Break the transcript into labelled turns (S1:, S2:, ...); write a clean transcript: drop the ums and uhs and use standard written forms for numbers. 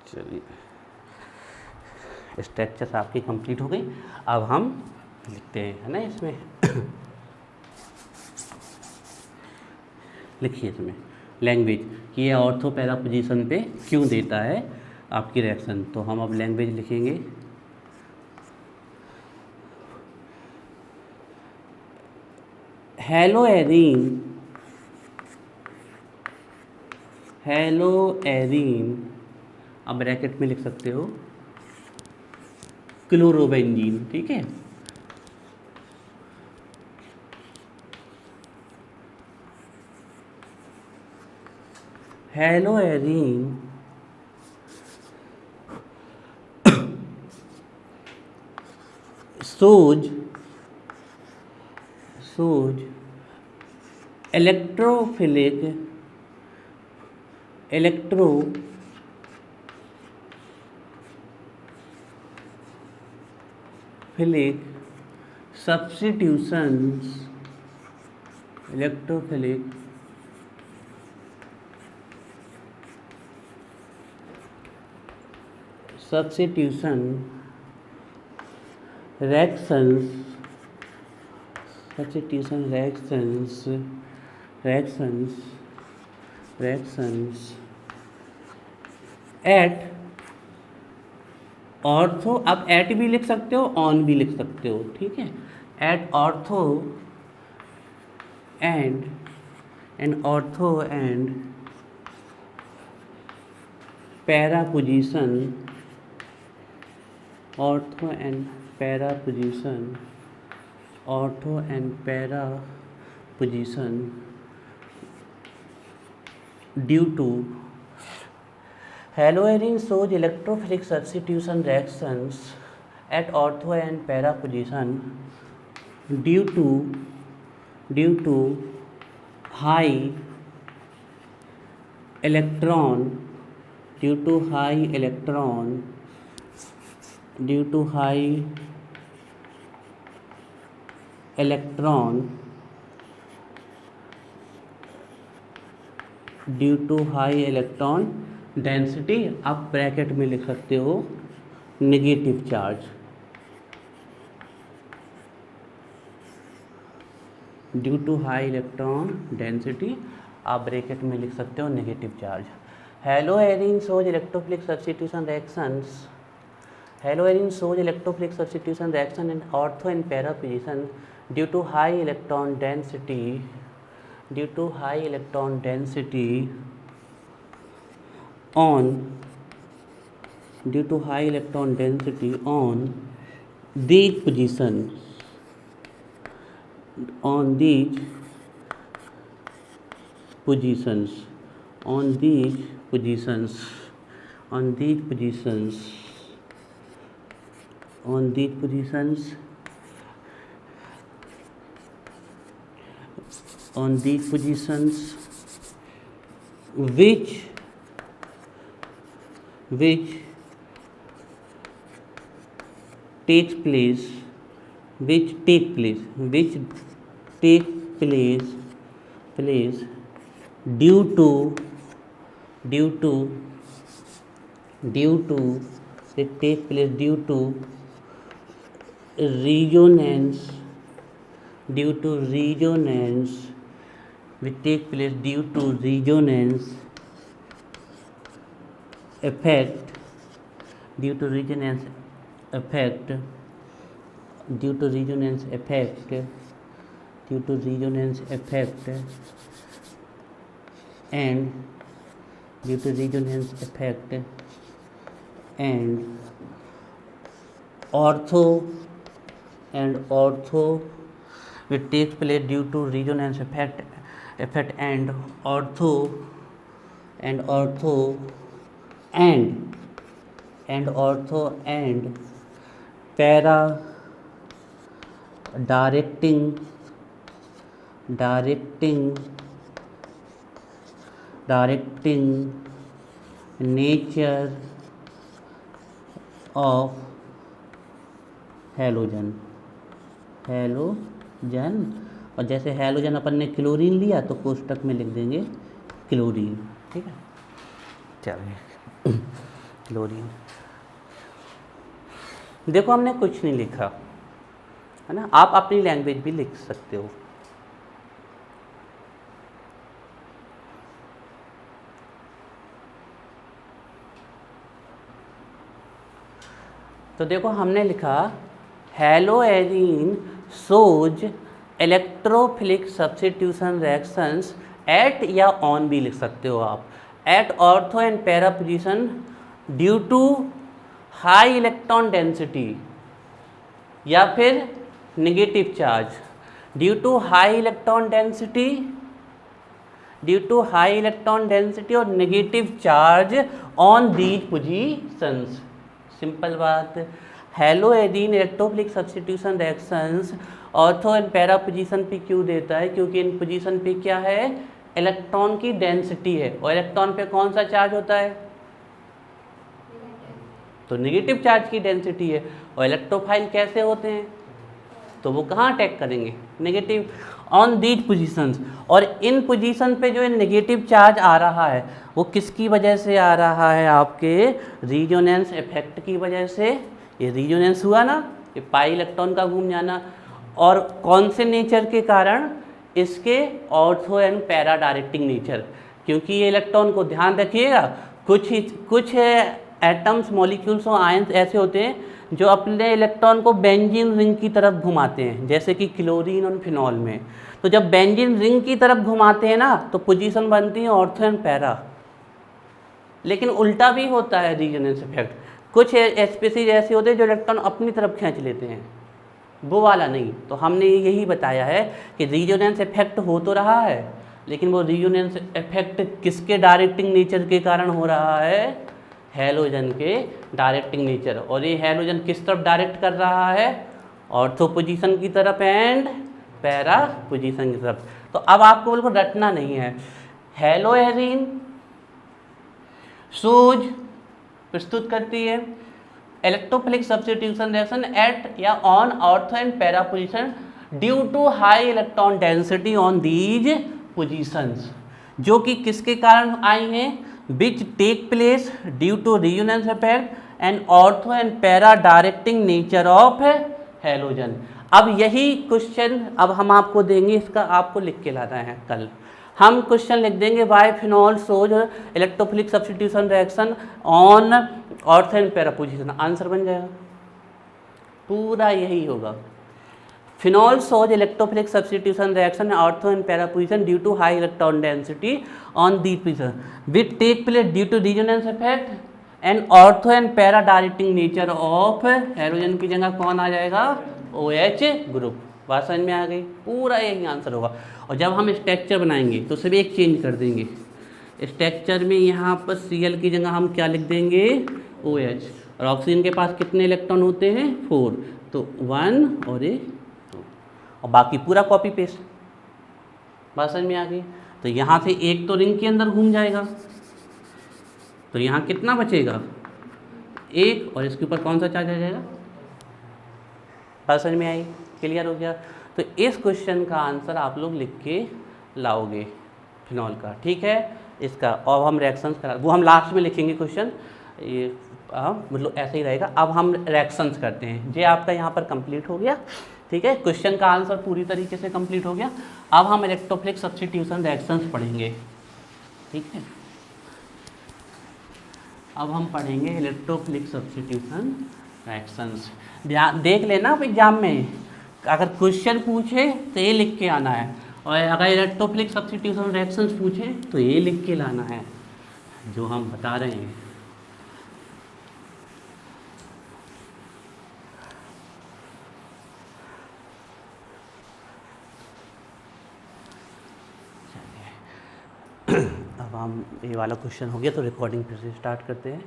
S1: चलिए, स्ट्रक्चर्स आपकी कंप्लीट हो गई। अब हम लिखते हैं, है ना, इसमें लिखिए इसमें लैंग्वेज कि ये ऑर्थो पैरा पोजीशन पे क्यों देता है आपकी रिएक्शन। तो हम अब लैंग्वेज लिखेंगे। हेलो एरीन, अब ब्रैकेट में लिख सकते हो क्लोरोबेंजीन, ठीक है। Haloarene shows electrophilic substitutions electrophilic substitution reactions at ortho, आप एट भी लिख सकते हो, ऑन भी लिख सकते हो, ठीक है। At ortho and para position, ortho and para position due to haloarene shows electrophilic substitution reactions at ortho and para position due to high electron density. आप ब्रैकेट में लिख सकते हो negative charge, due to high electron density, आप bracket में लिख सकते हो negative charge. Haloarene shows electrophilic substitution reaction in ortho and para position due to high electron density on these positions which take place due to resonance effect and ortho which takes place due to resonance effect and ortho and para directing nature of halogen. और जैसे halogen अपन ने chlorine लिया तो कोष्टक में लिख देंगे chlorine, ठीक है। चलिए क्लोरीन। देखो हमने कुछ नहीं लिखा है ना, आप अपनी लैंग्वेज भी लिख सकते हो। तो देखो हमने लिखा haloarene shows electrophilic substitution reactions at या ऑन भी लिख सकते हो आप, at ortho and para position due to high electron density, या फिर negative charge due to high electron density, due to high electron density और negative charge on these positions. Simple बात। Haloarene electrophilic substitution reactions ortho and para position पे क्यों देता है? क्योंकि इन position पे क्या है, इलेक्ट्रॉन की डेंसिटी है, और इलेक्ट्रॉन पे कौन सा चार्ज होता है? तो नेगेटिव चार्ज की डेंसिटी है। और इलेक्ट्रोफाइल कैसे होते हैं? तो वो कहाँ अटैक करेंगे? Negative on these positions. और इन पोजीशन पे जो नेगेटिव चार्ज आ रहा है वो किसकी वजह से आ रहा है? आपके रिजोनेंस इफेक्ट की वजह से। ये रिजोनेंस हुआ ना, ये पाई इलेक्ट्रॉन का घूम जाना। और कौन से नेचर के कारण? इसके ortho and para directing nature. क्योंकि ये इलेक्ट्रॉन को ध्यान रखिएगा, कुछ एटम्स, मॉलिक्यूल्स और आयंस ऐसे होते हैं जो अपने इलेक्ट्रॉन को बेंजीन रिंग की तरफ घुमाते हैं, जैसे कि क्लोरीन और फिनॉल में। तो जब बेंजीन रिंग की तरफ घुमाते हैं ना, तो पोजीशन बनती है ऑर्थो एंड पैरा। लेकिन उल्टा भी होता है रिजोनेंस इफेक्ट। कुछ स्पीसीज ऐसे होते हैं जो इलेक्ट्रॉन अपनी तरफ खींच लेते हैं, वो वाला नहीं। तो हमने यही बताया है कि रिजोनेंस इफेक्ट हो तो रहा है, लेकिन वो रिजोनेंस इफेक्ट किसके डायरेक्टिंग नेचर के कारण हो रहा है? हैलोजन के डायरेक्टिंग नेचर। और ये हैलोजन किस तरफ डायरेक्ट कर रहा है? ऑर्थो पोजीशन की तरफ एंड पैरा पोजीशन की तरफ। तो अब आपको बिल्कुल रटना नहीं है। हैलोएरीन शोज प्रस्तुत करती है इलेक्ट्रोफिलिक सब्स्टिट्यूशन रिएक्शन एट या on ortho and para position due to high electron density on these positions, जो कि किसके कारण आई हैं? which take place due to resonance effect and ortho and para directing nature of halogen। अब यही question अब हम आपको देंगे, इसका आपको लिख के लाना है। कल हम क्वेश्चन लिख देंगे why phenol shows electrophilic substitution reaction on ortho and para position. Answer बन जाएगा, पूरा यही होगा। Phenol shows electrophilic substitution reaction ortho and para position due to high electron density on the position which take place due to resonance effect and ortho and para directing nature of halogen की जगह कौन आ जाएगा? OH group. बात समझ में आ गई? पूरा यही आंसर होगा। और जब हम स्ट्रक्चर बनाएंगे तो सभी एक चेंज कर देंगे। स्ट्रक्चर में यहाँ पर Cl की जगह हम क्या लिख देंगे? OH। और ऑक्सीजन के पास कितने इलेक्ट्रॉन होते हैं? 4। तो 1 और 2 और बाकी पूरा कॉपी पेस्ट। बात समझ में आ गई? तो यहाँ से एक तो रिंग के अंदर घूम जाएगा, तो यहाँ कितना बचेगा? 1, और इसके ऊपर कौन सा चार्ज आ जाएगा? बात समझ में आई? क्लियर हो गया? तो इस क्वेश्चन का आंसर आप लोग लिख के लाओगे फिनॉल का, ठीक है? इसका और हम रिएक्शंस करा, वो हम लास्ट में लिखेंगे क्वेश्चन, ये मतलब ऐसे ही रहेगा। अब हम रिएक्शंस करते हैं। ये आपका यहाँ पर कंप्लीट हो गया, ठीक है? क्वेश्चन का आंसर पूरी तरीके से कंप्लीट हो गया। अब हम इलेक्ट्रोफिलिक सब्स्टिट्यूशन रिएक्शंस पढ़ेंगे, ठीक है? अब हम पढ़ेंगे इलेक्ट्रोफिलिक सब्स्टिट्यूशन रिएक्शंस। ध्यान देख लेना एग्जाम में, अगर क्वेश्चन पूछे तो ये लिख के आना है, और अगर इलेक्ट्रोफिलिक सब्स्टिट्यूशन रिएक्शंस पूछे तो ये लिख के लाना है जो हम बता रहे हैं। अब हम ये वाला क्वेश्चन हो गया तो रिकॉर्डिंग फिर से स्टार्ट करते हैं।